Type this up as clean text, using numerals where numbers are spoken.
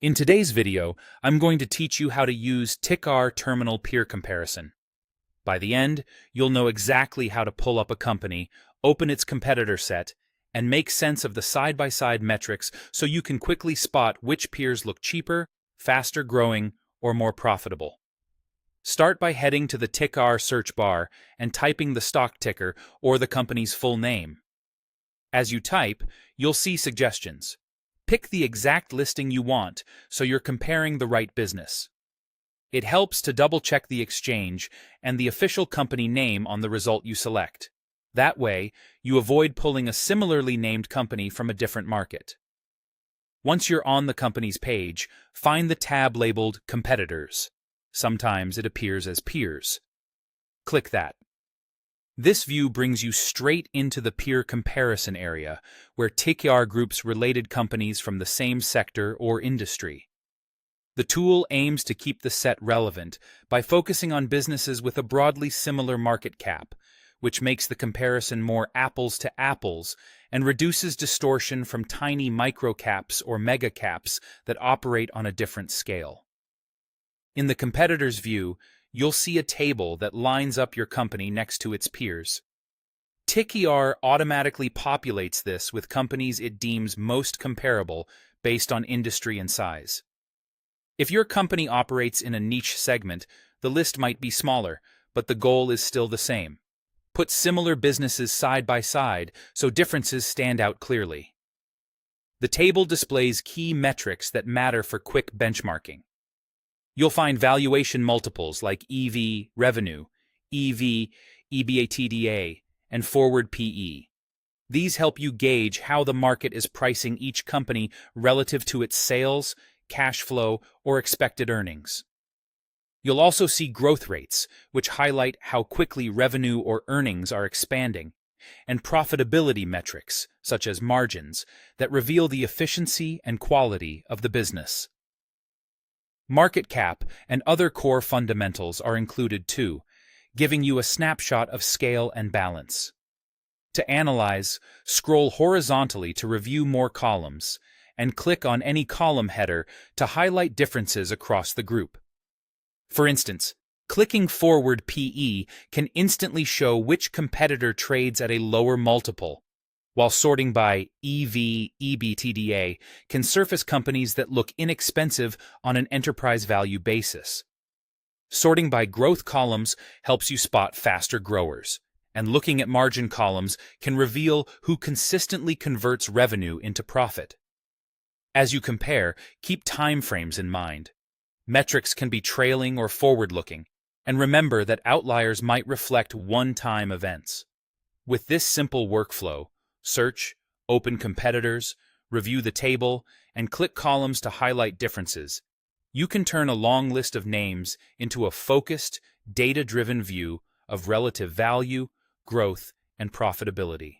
In today's video, I'm going to teach you how to use TIKR Terminal Peer Comparison. By the end, you'll know exactly how to pull up a company, open its competitor set, and make sense of the side-by-side metrics so you can quickly spot which peers look cheaper, faster growing, or more profitable. Start by heading to the TIKR search bar and typing the stock ticker or the company's full name. As you type, you'll see suggestions. Pick the exact listing you want so you're comparing the right business. It helps to double-check the exchange and the official company name on the result you select. That way, you avoid pulling a similarly named company from a different market. Once you're on the company's page, find the tab labeled Competitors. Sometimes it appears as Peers. Click that. This view brings you straight into the peer comparison area, where TIKR groups related companies from the same sector or industry. The tool aims to keep the set relevant by focusing on businesses with a broadly similar market cap, which makes the comparison more apples to apples and reduces distortion from tiny microcaps or megacaps that operate on a different scale. In the competitor's view, you'll see a table that lines up your company next to its peers. TIKR automatically populates this with companies it deems most comparable based on industry and size. If your company operates in a niche segment, the list might be smaller, but the goal is still the same. Put similar businesses side by side so differences stand out clearly. The table displays key metrics that matter for quick benchmarking. You'll find valuation multiples like EV, revenue, EV, EBITDA, and forward PE. These help you gauge how the market is pricing each company relative to its sales, cash flow, or expected earnings. You'll also see growth rates, which highlight how quickly revenue or earnings are expanding, and profitability metrics, such as margins, that reveal the efficiency and quality of the business. Market cap and other core fundamentals are included too, giving you a snapshot of scale and balance. To analyze, scroll horizontally to review more columns, and click on any column header to highlight differences across the group. For instance, clicking forward PE can instantly show which competitor trades at a lower multiple, while sorting by EV, EBITDA can surface companies that look inexpensive on an enterprise value basis. Sorting by growth columns helps you spot faster growers, and looking at margin columns can reveal who consistently converts revenue into profit. As you compare, keep timeframes in mind. Metrics can be trailing or forward-looking, and remember that outliers might reflect one-time events. With this simple workflow, search, open competitors, review the table, and click columns to highlight differences, you can turn a long list of names into a focused, data-driven view of relative value, growth, and profitability.